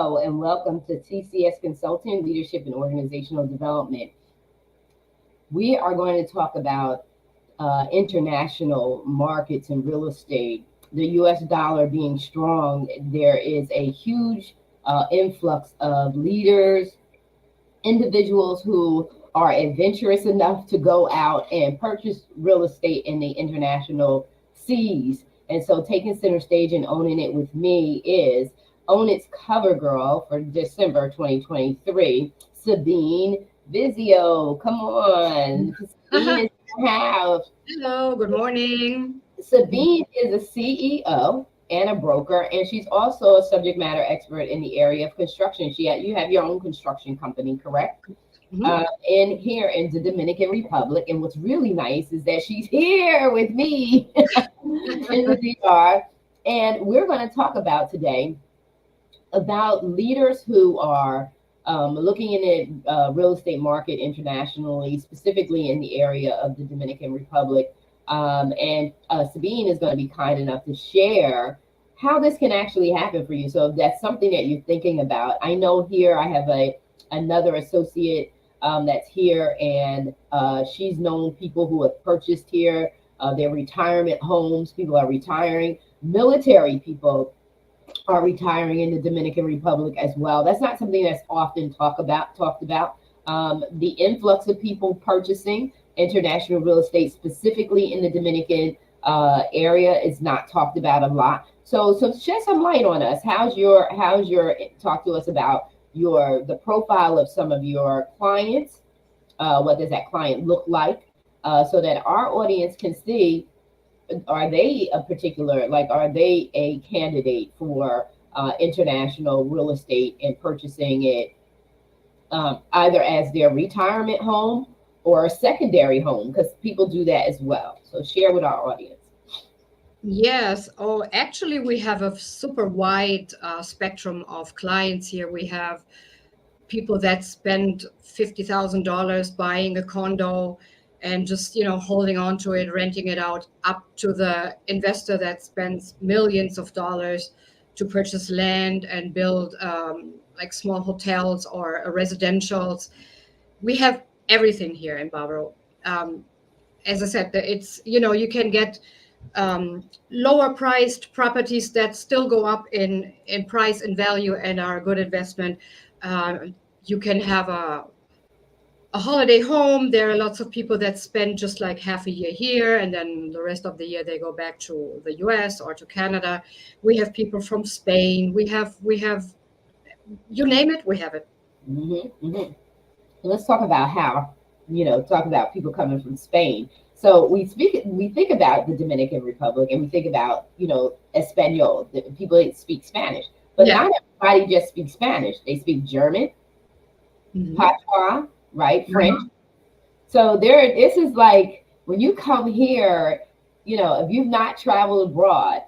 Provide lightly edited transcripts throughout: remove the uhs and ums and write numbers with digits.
Hello, and welcome to TCS Consulting Leadership and Organizational Development. We are going to talk about international markets and real estate. The US dollar being strong, there is a huge influx of leaders, individuals who are adventurous enough to go out and purchase real estate in the international seas. And so taking center stage and owning it with me is Own It's CoverGirl for December 2023, Sabine Vizio. Come on. Sabine is in the house. Hello, good morning. Sabine is a CEO and a broker, and she's also a subject matter expert in the area of construction. You have your own construction company, correct? In here in the Dominican Republic. And what's really nice is that she's here with me in the DR. And we're going to talk about today about leaders who are looking in the real estate market internationally, specifically in the area of the Dominican Republic. And Sabine is going to be kind enough to share how this can actually happen for you. So if that's something that you're thinking about, I know here I have another associate that's here, and she's known people who have purchased here, their retirement homes. People are retiring. Military people are retiring in the Dominican Republic as well. That's not something that's often talked about. The influx of people purchasing international real estate, specifically in the Dominican area, is not talked about a lot. So shed some light on us. How's your talk to us about the profile of some of your clients? What does that client look like? So that our audience can see, are they a candidate for international real estate and purchasing it either as their retirement home or a secondary home, because people do that as well. So share with our audience. Yes. Oh, actually, we have a super wide spectrum of clients here. We have people that spend $50,000 buying a condo and just, holding on to it, renting it out, up to the investor that spends millions of dollars to purchase land and build like small hotels or residentials. We have everything here in Barbaro. As I said, it's, you can get lower priced properties that still go up in price and value and are a good investment. You can have a holiday home. There are lots of people that spend just like half a year here, and then the rest of the year they go back to the US or to Canada. We have people from Spain. We have you name it, we have it. Let's talk about talk about people coming from Spain. So we think about the Dominican Republic, and we think about, Espanol, the people that speak Spanish. But not everybody just speaks Spanish. They speak German, Patois, right? French. So this is like, when you come here, if you've not traveled abroad,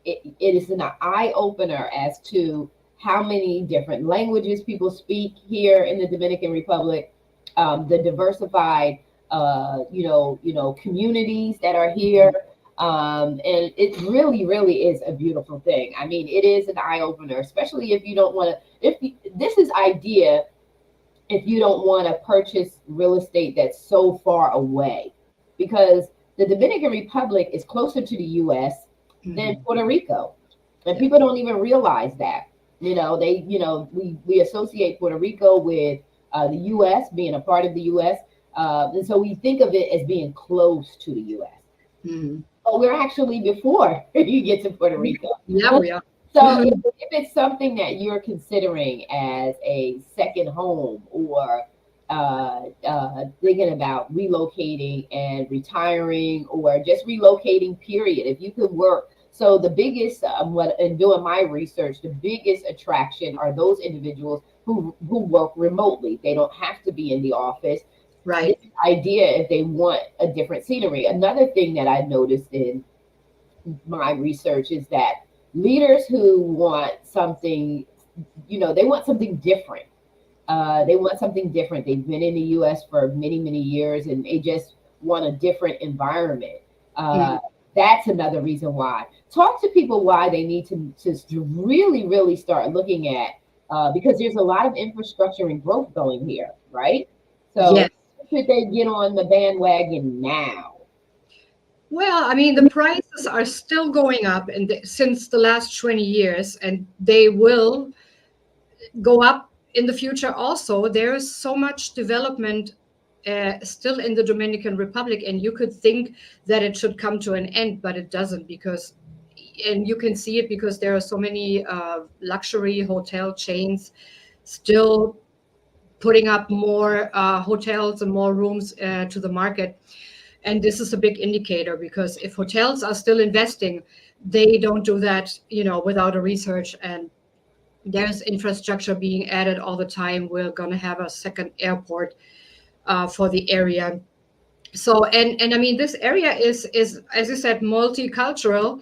it is an eye opener as to how many different languages people speak here in the Dominican Republic, the diversified, communities that are here. And it really, really is a beautiful thing. I mean, it is an eye opener, especially if you don't want to, this is idea, if you don't want to purchase real estate that's so far away, because the Dominican Republic is closer to the US than Puerto Rico. And people don't even realize that. We associate Puerto Rico with the US, being a part of the US. And so we think of it as being close to the US. But we're actually before you get to Puerto Rico. Yeah, we are. So if it's something that you're considering as a second home, or thinking about relocating and retiring, or just relocating, period, if you could work. So the biggest, in doing my research, the biggest attraction are those individuals who work remotely. They don't have to be in the office. Right. This idea, if they want a different scenery. Another thing that I noticed in my research is that leaders who want something, they want something different. They want something different. They've been in the US for many, many years, and they just want a different environment. That's another reason why. Talk to people why they need to really, really start looking at because there's a lot of infrastructure and growth going here, right? So Yes. should they get on the bandwagon now? Well, I mean, the prices are still going up, and since the last 20 years, and they will go up in the future also. There is so much development still in the Dominican Republic, and you could think that it should come to an end, but it doesn't, because, and you can see it because there are so many luxury hotel chains still putting up more hotels and more rooms to the market. And this is a big indicator, because if hotels are still investing, they don't do that, without a research. And there's infrastructure being added all the time. We're going to have a second airport for the area. So, and I mean, this area is, as you said, multicultural,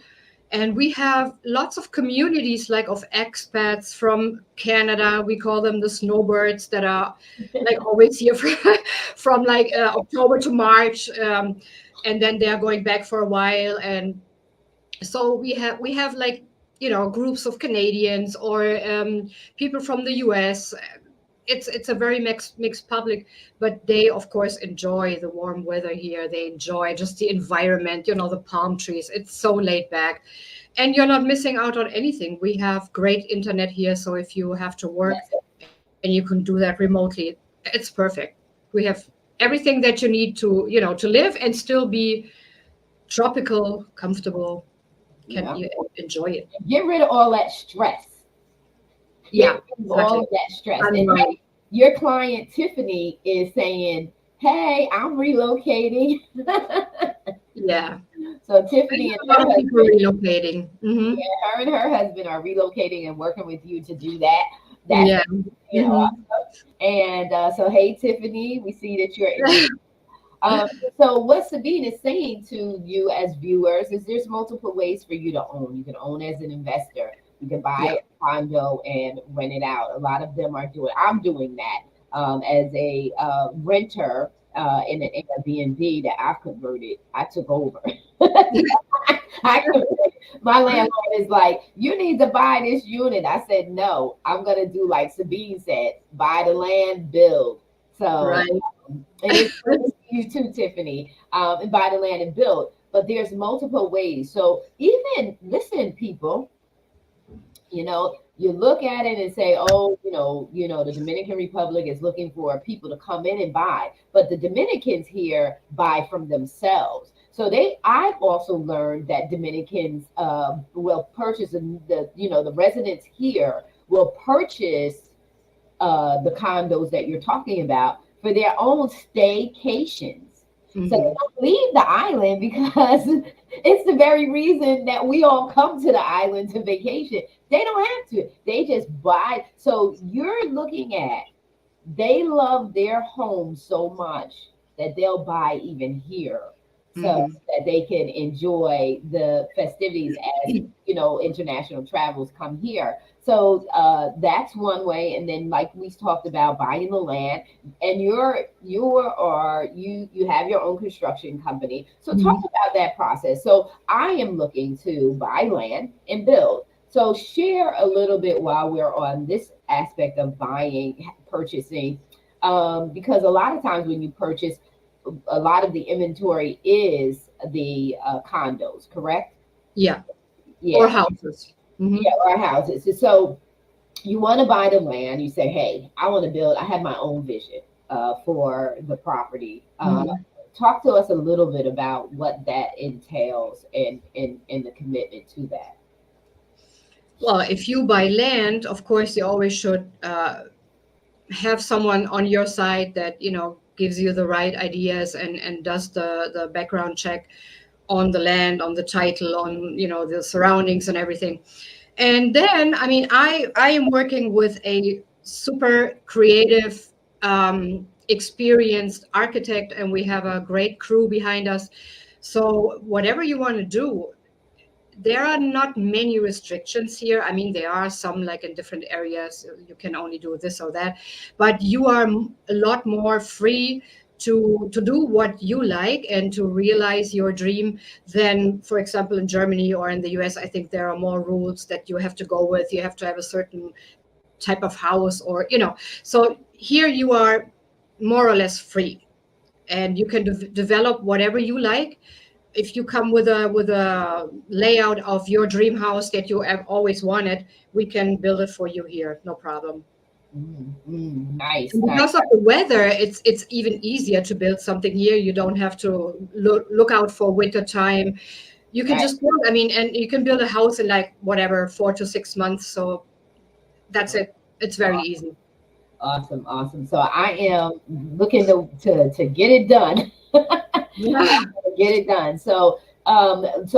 and we have lots of communities, like, of expats from Canada. We call them the snowbirds, that are like always here from like October to March, and then they're going back for a while. And so we have like, groups of Canadians, or people from the US. It's a very mixed public, but they of course enjoy the warm weather here. They enjoy just the environment, the palm trees. It's so laid back, and you're not missing out on anything. We have great internet here, so if you have to work and you can do that remotely, it's perfect. We have everything that you need to live and still be tropical, comfortable. Can Yeah. you enjoy it? Get rid of all that stress. Yeah, All exactly. of that stress. I'm And right. your client Tiffany is saying, "Hey, I'm relocating." Yeah. So I Tiffany know and a her lot of people husband, relocating. Hmm. her and her husband are relocating and working with you to do that. That's Yeah. Hmm. awesome. And so, hey, Tiffany, we see that you're in. Um, so what Sabine is saying to you as viewers is there's multiple ways for you to own. You can own as an investor. You can Yeah. buy a condo and rent it out. A lot of them are doing. I'm doing that as a renter in an Airbnb that I've converted. I took over. I converted. My landlord is like, you need to buy this unit. I said, no, I'm gonna do like Sabine said, buy the land, build. So Right. and it's good to see you too, Tiffany, and buy the land and build. But there's multiple ways. So even listen, people, you look at it and say, oh, the Dominican Republic is looking for people to come in and buy, but the Dominicans here buy from themselves. So I've also learned that Dominicans will purchase the residents here will purchase the condos that you're talking about for their own staycations. So they Hmm. don't leave the island because it's the very reason that we all come to the island to vacation. They don't have to. They just buy. So you're looking at they love their home so much that they'll buy even here so Hmm. that they can enjoy the festivities as international travels come here. So that's one way. And then, like we talked about, buying the land, and you have your own construction company. So talk Hmm. about that process. So I am looking to buy land and build. So share a little bit while we're on this aspect of buying, purchasing, because a lot of times when you purchase, a lot of the inventory is the condos, correct? Yeah. Or Yeah, houses. Hmm. yeah, or houses. So you want to buy the land. You say, hey, I want to build. I have my own vision for the property. Hmm. Talk to us a little bit about what that entails and the commitment to that. Well, if you buy land, of course, you always should have someone on your side that gives you the right ideas, and does the background check on the land, on the title, on the surroundings and everything. And then, I mean, I am working with a super creative, experienced architect, and we have a great crew behind us. So whatever you want to do, there are not many restrictions here. I mean, there are some, like in different areas, you can only do this or that, but you are a lot more free to do what you like and to realize your dream than, for example, in Germany or in the US. I think there are more rules that you have to go with. You have to have a certain type of house, or so here you are more or less free, and you can develop whatever you like. If you come with a layout of your dream house that you have always wanted, we can build it for you here, no problem. Nice, And nice. because of the weather, it's even easier to build something here. You don't have to look out for winter time. You can Right. just build. I mean, and you can build a house in like whatever 4 to 6 months. So that's it. It's very easy. Awesome, awesome. So I am looking to get it done. Yeah. Get it done. So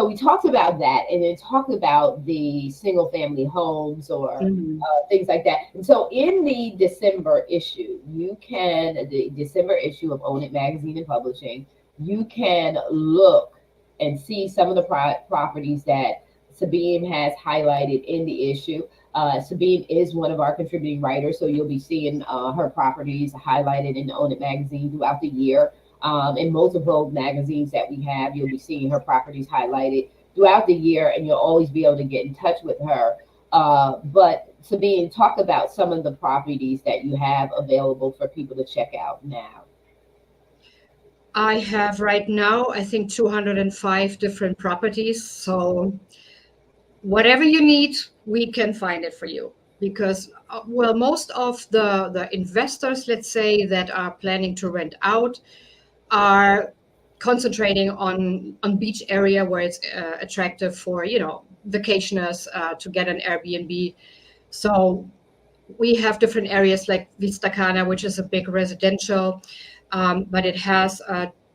we talked about that, and then talked about the single family homes or Mhm. things like that. And so in the December issue, the December issue of Own It Magazine and Publishing, you can look and see some of the properties that Sabine has highlighted in the issue. Sabine is one of our contributing writers, so you'll be seeing her properties highlighted in the Own It magazine throughout the year. In multiple magazines that we have, you'll be seeing her properties highlighted throughout the year, and you'll always be able to get in touch with her. But Sabine, talk about some of the properties that you have available for people to check out now. I have right now, I think, 205 different properties. So whatever you need, we can find it for you. Because, well, most of the investors, let's say, that are planning to rent out are concentrating on beach area where it's attractive for, vacationers to get an Airbnb. So we have different areas like Vista Cana, which is a big residential, but it has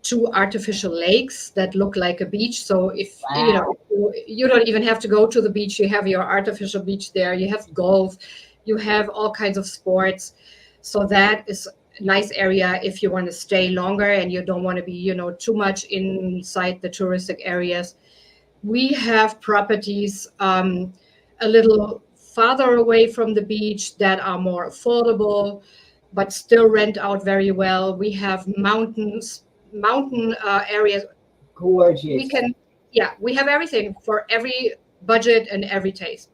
two artificial lakes that look like a beach. So if Wow. you don't even have to go to the beach, you have your artificial beach there. You have golf, you have all kinds of sports. So that is a nice area if you want to stay longer and you don't want to be, too much inside the touristic areas. We have properties a little farther away from the beach that are more affordable, but still rent out very well. We have mountain areas. We Gorgeous. can, yeah, we have everything for every budget and every taste.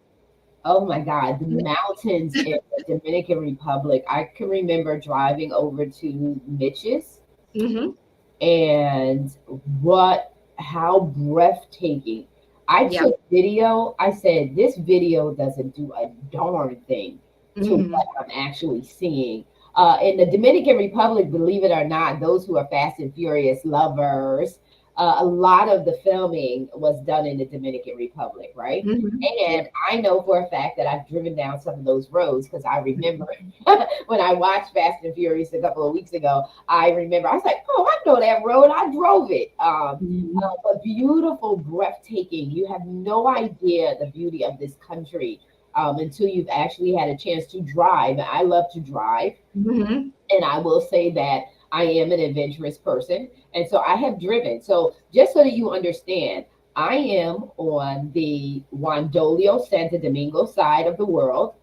Oh my God, the mountains in the Dominican Republic. I can remember driving over to Mitch's, Mm-hmm. and how breathtaking. I Yeah. took video. I said, this video doesn't do a darn thing to Mm-hmm. what I'm actually seeing. In the Dominican Republic, believe it or not, those who are Fast and Furious lovers, a lot of the filming was done in the Dominican Republic, right? Mm-hmm. Yeah. And I know for a fact that I've driven down some of those roads because I remember when I watched Fast and Furious a couple of weeks ago. I remember I was like, "Oh, I know that road. I drove it." Mm-hmm. But beautiful, breathtaking. You have no idea the beauty of this country until you've actually had a chance to drive. I love to drive, Mm-hmm. and I will say that I am an adventurous person. And so I have driven. So just so that you understand, I am on the Wandolio Santo Domingo side of the world.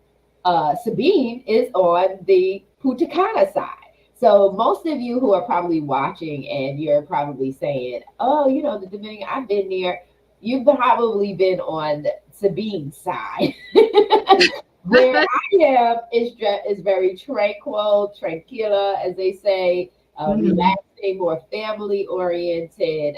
Sabine is on the Punta Cana side. So most of you who are probably watching and you're probably saying, "Oh, the Dominican, I've been there." You've probably been on Sabine's side. Where I am is very tranquila, as they say, Mm-hmm. relaxing, more family oriented,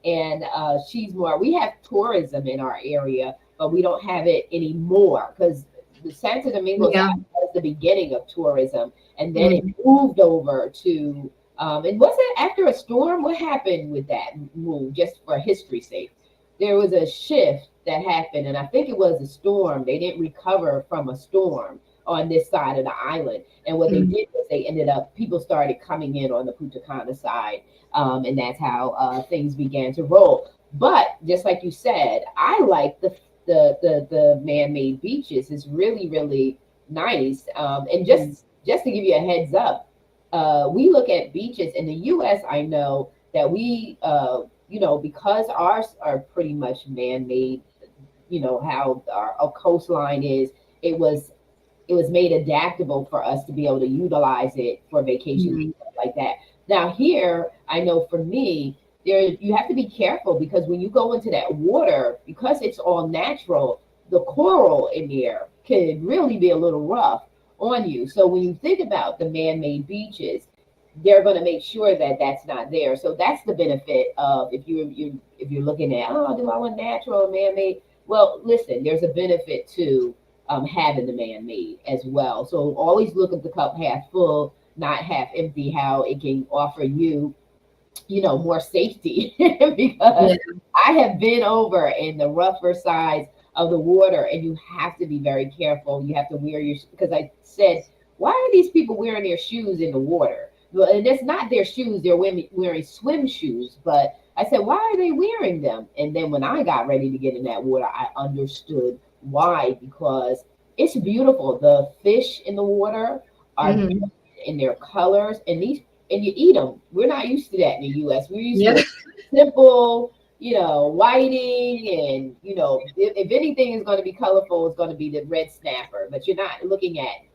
and she's more. We have tourism in our area, but we don't have it anymore because the Santo Domingo Yeah. side was the beginning of tourism, and then it Mm-hmm. moved over to. And was it after a storm? What happened with that move? Just for history's sake, there was a shift that happened, and I think it was a storm. They didn't recover from a storm on this side of the island, and what they Mm-hmm. did was they ended up people started coming in on the Punta Cana side, and that's how things began to roll. But just like you said, I like the man-made beaches. It's really nice. And just to give you a heads up, we look at beaches in the U.S. I know that because ours are pretty much man-made, how our coastline is, it was it was made adaptable for us to be able to utilize it for vacations and Mm-hmm. stuff like that. Now here, I know for me, there you have to be careful because when you go into that water, because it's all natural, the coral in there could really be a little rough on you. So when you think about the man-made beaches, they're going to make sure that that's not there. So that's the benefit of if you're looking at, oh, do I want natural or man-made? Well, listen, there's a benefit to having the man-made as well. So always look at the cup half full, not half empty. How it can offer you, more safety because Yeah. I have been over in the rougher sides of the water, and you have to be very careful. You have to wear your, because I said, why are these people wearing their shoes in the water? Well, and it's not their shoes, they're wearing swim shoes. But I said, why are they wearing them? And then when I got ready to get in that water, I understood why, because it's beautiful. The fish in the water are Mm-hmm. in their colors, and you eat them. We're not used to that in the U.S. We're used Yeah. to simple, whiting, and if anything is going to be colorful, it's going to be the red snapper. But you're not looking at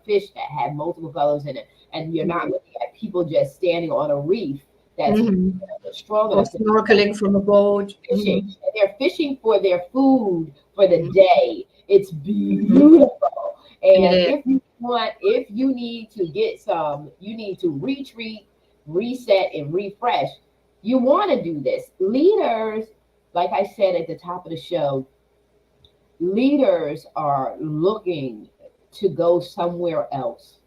fish that have multiple colors in it, and you're not looking at people just standing on a reef that's Mm-hmm. strong Or enough to snorkeling from a boat. fishing. Mm-hmm. And they're fishing for their food for the day. It's Mm-hmm. beautiful. It And is. if you need to get some, you need to retreat, reset, and refresh. You want to do this. Leaders, like I said at the top of the show, leaders are looking to go somewhere else.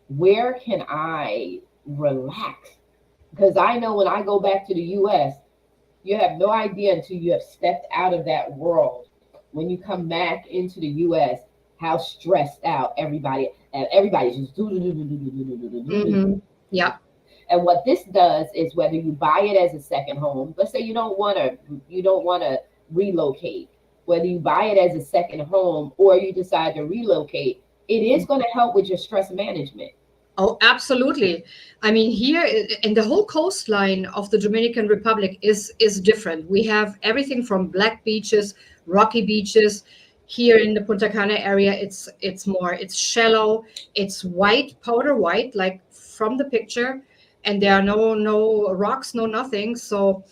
Where can I relax? Because I know when I go back to the US, you have no idea until you have stepped out of that world. When you come back into the US, how stressed out everybody's just do do do do do do do do do do do. Mm-hmm. Yeah. And what this does is whether you buy it as a second home, let's say you don't want to relocate, whether you buy it as a second home or you decide to relocate, it is going to help with your stress management. Oh, absolutely. I mean, here and the whole coastline of the Dominican Republic is different. We have everything from black beaches, rocky beaches. Here in the Punta Cana area, it's shallow, it's white, powder white, like from the picture, and there are no rocks, no nothing. So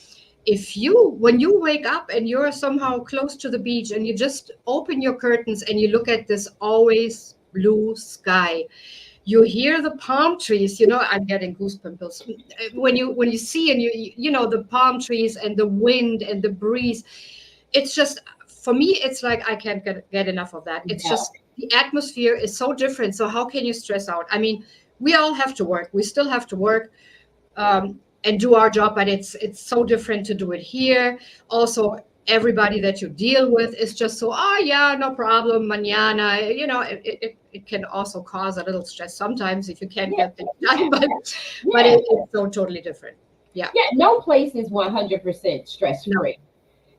if you when you wake up and you're somehow close to the beach and you just open your curtains and you look at this always blue sky, you hear the palm trees. I'm getting goosebumps when you see and the palm trees and the wind and the breeze. It's just, for me, it's like I can't get enough of that. It's Yeah. just the atmosphere is so different. So how can you stress out? I mean, we all have to work, we still have to work, and do our job, but it's so different to do it here. Also, everybody that you deal with is just so, oh yeah, no problem, mañana. It can also cause a little stress sometimes if you can't Yeah. get things done, but Yeah. it's so totally different. Yeah. Yeah. No place is 100% stress No. free.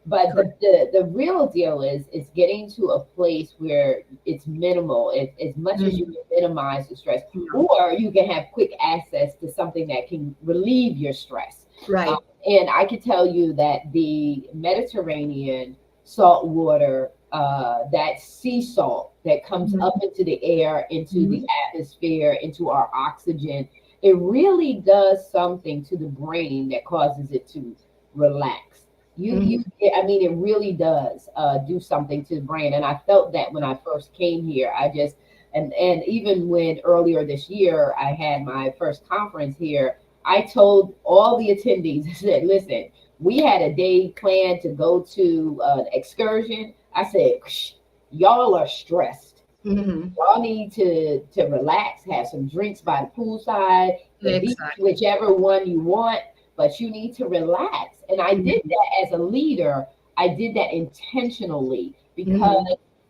But Correct. the real deal is getting to a place where it's minimal, as much as you Mhm. can minimize the stress, Yeah. or you can have quick access to something that can relieve your stress. Um, Right. and I can tell you that the Mediterranean salt water, that sea salt that comes Mhm. up into the air, into the Mhm. atmosphere, into our oxygen, it really does something to the brain that causes it to relax. Mhm. I mean, it really does do something to the brain. And I felt that when I first came here. And even when earlier this year I had my first conference here, I told all the attendees, I said, listen, we had a day planned to go to an excursion. I said, y'all are stressed. Mhm. Y'all need to relax, have some drinks by the poolside, the beach, Exactly. whichever one you want, but you need to relax. And I did Mhm. that as a leader. I did that intentionally because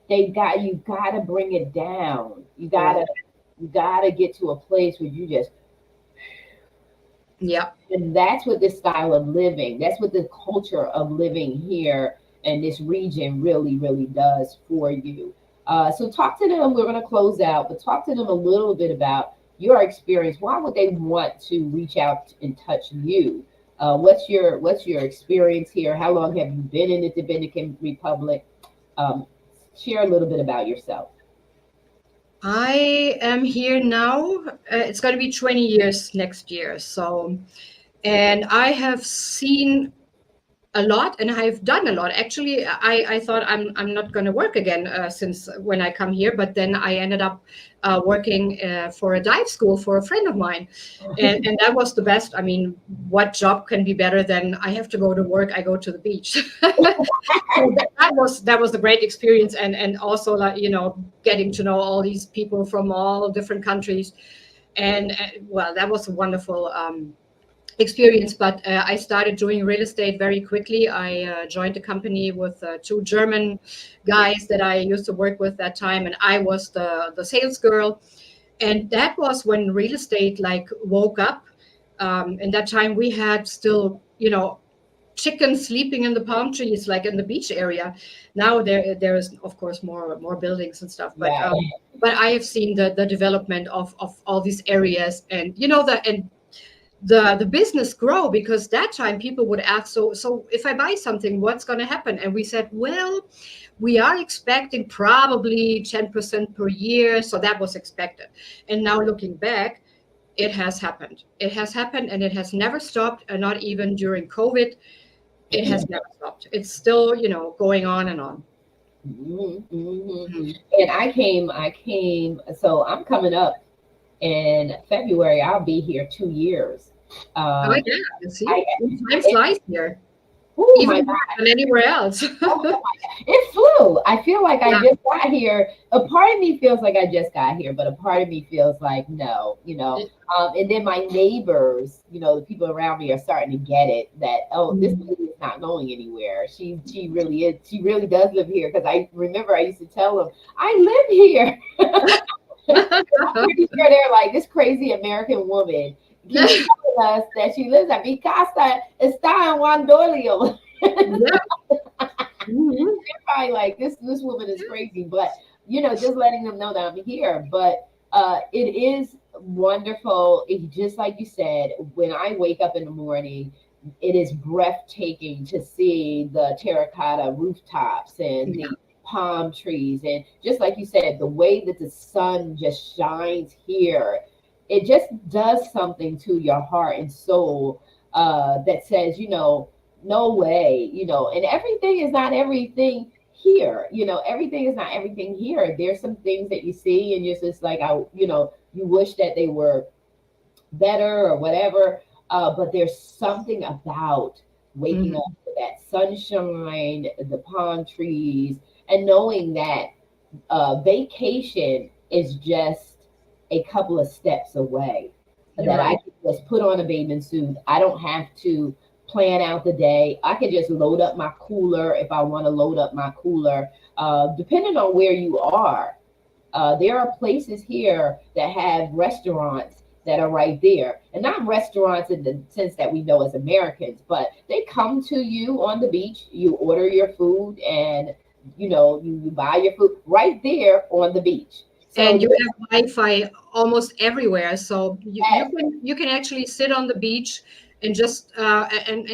Mhm. you gotta bring it down. You Right. gotta you gotta get to a place where you just, Yeah. and that's what this style of living, that's what the culture of living here in this region really, really does for you. So talk to them. We're going to close out, but talk to them a little bit about your experience. Why would they want to reach out and touch you? What's your experience here? How long have you been in the Dominican Republic? Um, Share a little bit about yourself. I am here now. It's going to be 20 years next year. So, and I have seen a lot, and I've done a lot. Actually, I thought I'm not going to work again since when I come here, but then I ended up working for a dive school for a friend of mine, and that was the best. I mean, what job can be better than I have to go to work, I go to the beach. So that was a great experience, and also, like, getting to know all these people from all different countries, and well, that was a wonderful experience. But I started doing real estate very quickly. I joined a company with two German guys that I used to work with that time, and I was the sales girl. And that was when real estate like woke up. And that time we had still, chickens sleeping in the palm trees, like in the beach area. Now there is of course more buildings and stuff, but Yeah. but I have seen the development of all these areas, and the business grow, because that time people would ask, so if I buy something, what's going to happen? And we said, well, we are expecting probably 10% per year. So that was expected. And now looking back, it has happened and it has never stopped, and not even during COVID. It has never stopped. It's still, going on and on. Mhm. And so I'm coming up in February. I'll be here 2 years. Oh Um, yeah, see, I, time flies here, oh my even more God. than anywhere else. Oh my God. It flew. I feel like I Yeah. just got here. A part of me feels like I just got here, but a part of me feels like no, and then my neighbors, the people around me are starting to get it that, oh, this Mhm. lady is not going anywhere. She really is. She really does live here. Because I remember I used to tell them, I live here. I'm pretty sure they're like, this crazy American woman keeps telling us that she lives at mi casa está en Juan Dolio. Yeah. Mhm. Probably like this woman is crazy, but just letting them know that I'm here. But it is wonderful. Just like you said, when I wake up in the morning, it is breathtaking to see the terracotta rooftops and Yeah. the palm trees, and just like you said, the way that the sun just shines here, it just does something to your heart and soul, that says, no way, and everything is not everything here. Everything is not everything here. There's some things that you see and you're just like, you wish that they were better or whatever. But there's something about waking up Mhm. to that sunshine, the palm trees, and knowing that vacation is just a couple of steps away. You're That I right. can just put on a bathing suit. I don't have to plan out the day. I can just load up my cooler if I want to load up my cooler. Depending on where you are, there are places here that have restaurants that are right there, and not restaurants in the sense that we know as Americans, but they come to you on the beach. You order your food, and you buy your food right there on the beach. So And you have Wi-Fi almost everywhere, so yes, you can actually sit on the beach and just and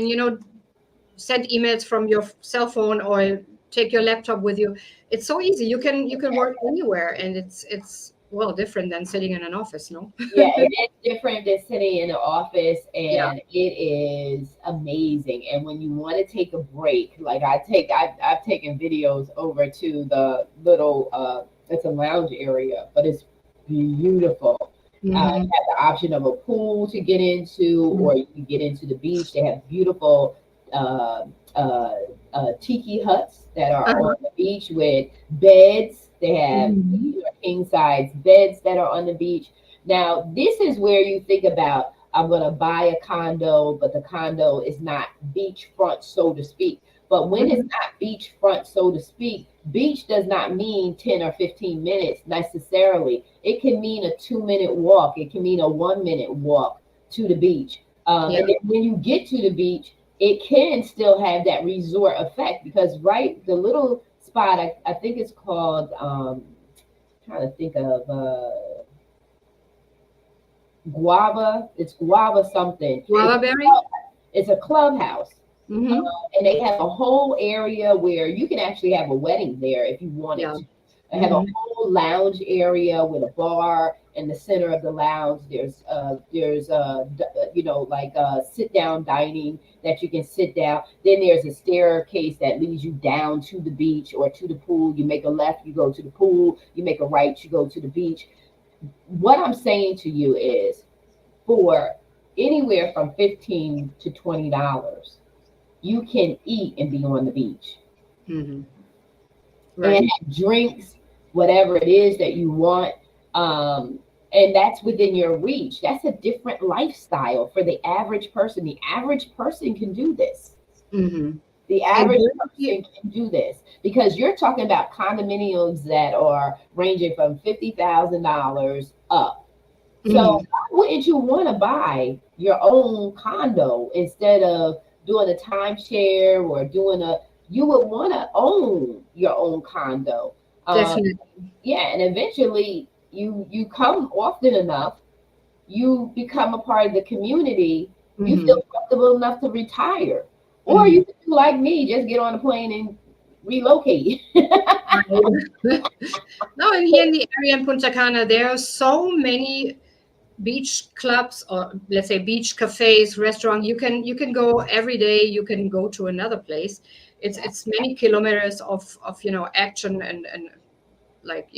send emails from your cell phone, or take your laptop with you. It's so easy. You can work anywhere, and it's well different than sitting in an office, no? yeah, it is different than sitting in the office, Yeah. and it is amazing. And when you want to take a break, like I've taken videos over to the little, it's a lounge area, but it's beautiful. You Hmm. have the option of a pool to get into, or you can get into the beach. They have beautiful uh, uh, tiki huts that are Uh-huh. on the beach with beds. They have Mhm. king size beds that are on the beach. Now, this is where you think about, I'm going to buy a condo, but the condo is not beachfront, so to speak. But when it's Mhm. not beachfront, so to speak, beach does not mean 10 or 15 minutes necessarily. It can mean a 2-minute walk, it can mean a 1-minute walk to the beach. Yeah. And then when you get to the beach, it can still have that resort effect, because right, the little spot, I think it's called, trying to think of, guava. It's guava something. Guava berry. It's a clubhouse, Hmm. and they have a whole area where you can actually have a wedding there if you wanted Yeah. to. I have a whole lounge area with a bar in the center of the lounge. There's sit down dining that you can sit down. Then there's a staircase that leads you down to the beach or to the pool. You make a left, you go to the pool. You make a right, you go to the beach. What I'm saying to you is, for anywhere from $15 to $20, you can eat and be on the beach. Right. And have drinks, whatever it is that you want. And that's within your reach. That's a different lifestyle for the average person. The average person can do this. The average person can do this, because you're talking about condominiums that are ranging from $50,000 up. So why wouldn't you want to buy your own condo instead of doing a timeshare or you would want to own your own condo. Definitely. Yeah, and eventually you come often enough, you become a part of the community, you feel comfortable enough to retire. Or you can do like me, just get on a plane and relocate. No, and here in the area in Punta Cana, there are so many beach clubs, or let's say beach cafes, restaurant. You can go every day. You can go to another place. It's many kilometers of action and like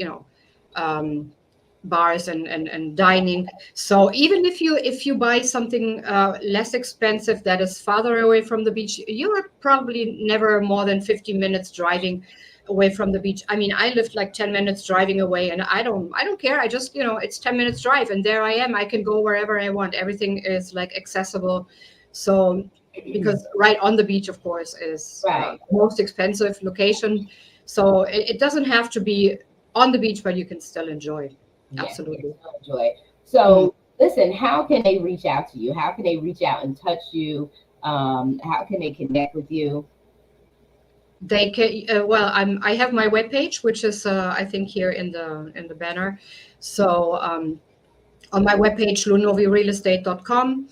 bars and dining. So even if you buy something less expensive that is farther away from the beach, you are probably never more than 50 minutes driving away from the beach. I mean, I lived like 10 minutes driving away, and I don't care. I just, it's 10 minutes drive and there I am. I can go wherever I want. Everything is like accessible. So because right on the beach, of course, is most expensive location. So it doesn't have to be on the beach, but you can still enjoy. Absolutely. Enjoy. So listen, how can they reach out to you? How can they reach out and touch you? How can they connect with you? They can I have my webpage, which is I think here in the banner. So on my webpage, lunovirealestate.com,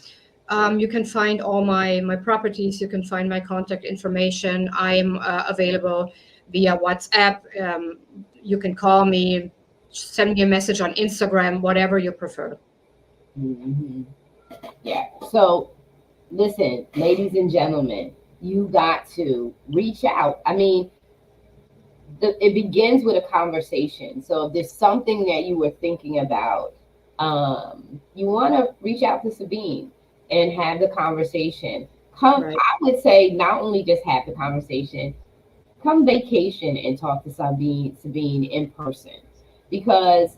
you can find all my properties. You can find my contact information. I'm available via WhatsApp. You can call me, send me a message on Instagram, whatever you prefer. Yeah. So listen, ladies and gentlemen, you got to reach out. I mean, it begins with a conversation. So if there's something that you were thinking about, you want to reach out to Sabine and have the conversation. I would say not only just have the conversation, come vacation and talk to Sabine in person, because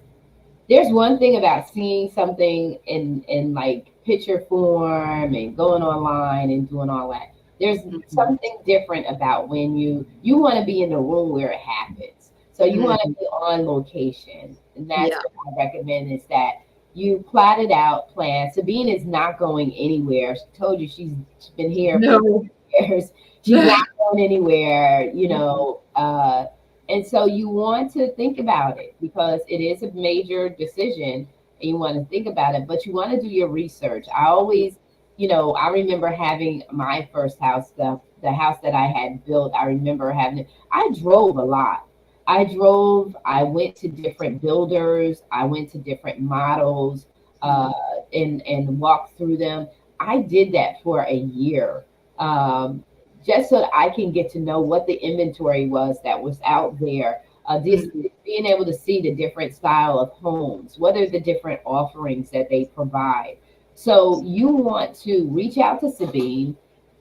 there's one thing about seeing something in like picture form and going online and doing all that. There's something different about when you want to be in the room where it happens. So you want to be on location. And that's what I recommend, is that you plot it out, plan. Sabine is not going anywhere. She told you she's been here for years. She's not going anywhere, and so you want to think about it, because it is a major decision and you want to think about it, but you want to do your research. I always, I remember having my first house, the house that I had built. I remember having it. I drove a lot. I went to different builders. I went to different models and walked through them. I did that for a year. Just so that I can get to know what the inventory was that was out there. Being able to see the different style of homes, what are the different offerings that they provide. So you want to reach out to Sabine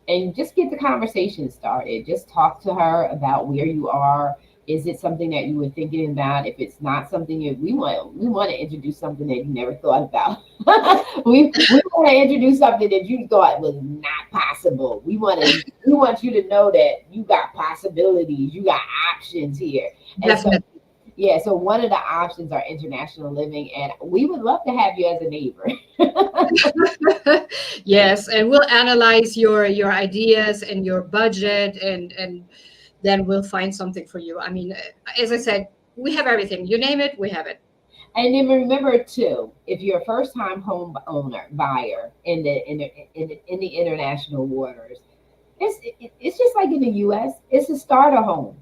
and just get the conversation started. Just talk to her about where you are. Is it something that you were thinking about? If it's not something we want to introduce something that you never thought about. we want to introduce something that you thought was not possible. We want you to know that you got possibilities, you got options here. Definitely. So one of the options are international living, and we would love to have you as a neighbor. Yes, and we'll analyze your ideas and your budget, and then we'll find something for you. I mean, as I said, we have everything. You name it, we have it. And then remember too, if you're a first-time home buyer in the international waters, it's just like in the U.S. It's a starter home.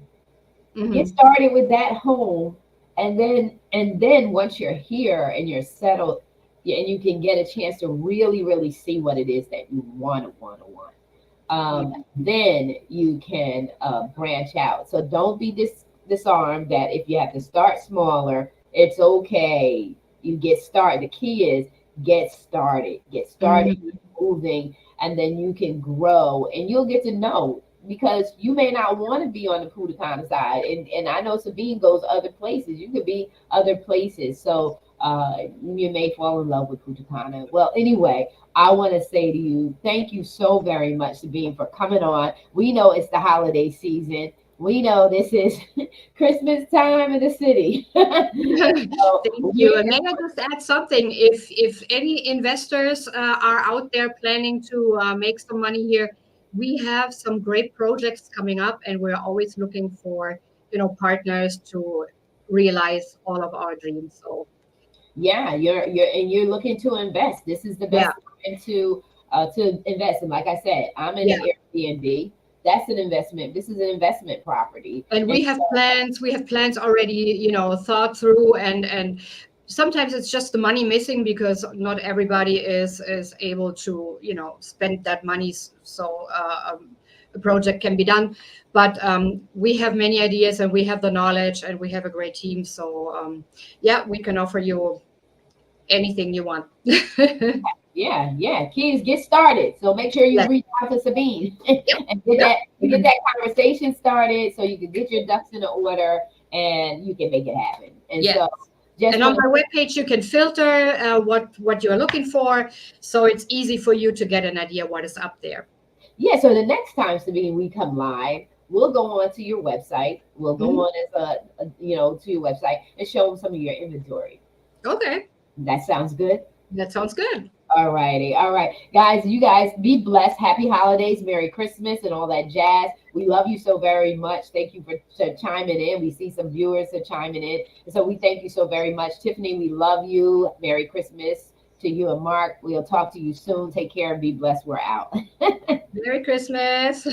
Get started with that home, And then once you're here and you're settled, yeah, and you can get a chance to really, really see what it is that you want. Then you can branch out. So don't be disarmed that if you have to start smaller, it's okay. You get started. The key is get started Mhm. moving, and then you can grow and you'll get to know because you may not want to be on the Pudicana side. And I know Sabine goes other places. You could be other places. So you may fall in love with Pudicana. Well, anyway, I want to say to you, thank you so very much, Sabine, for coming on. We know it's the holiday season. We know this is Christmas time in the city. So Thank you. we And may I just add something? If any investors are out there planning to make some money here, we have some great projects coming up, and we're always looking for partners to realize all of our dreams. So yeah, you're looking to invest. This is the yeah, best time to invest. And like I said, I'm in yeah. an Airbnb. That's an investment. This is an investment property. And And we have plans. We have plans already, thought through, and sometimes it's just the money missing because not everybody is able to, spend that money. So a project can be done, but we have many ideas, and we have the knowledge, and we have a great team. So yeah, we can offer you anything you want. yeah, kids, get started. So make sure you Yes. reach out to Sabine Yep. and get Yep. that conversation started so you can get your ducks in order and you can make it happen. And Yes. so just And on want my to webpage, you can filter what you're looking for, so it's easy for you to get an idea what is up there. yeah, so the next time, Sabine, we come live, we'll go on to your website. We'll go Mhm. on as to your website and show them some of your inventory. Okay, That sounds good. that sounds good. All righty. All right. Guys, you guys be blessed. Happy holidays, Merry Christmas, and all that jazz. We love you so very much. Thank you for chiming in. We see some viewers are chiming in. And so we thank you so very much. Tiffany, we love you. Merry Christmas to you and Mark. We'll talk to you soon. Take care and be blessed. We're out. Merry Christmas.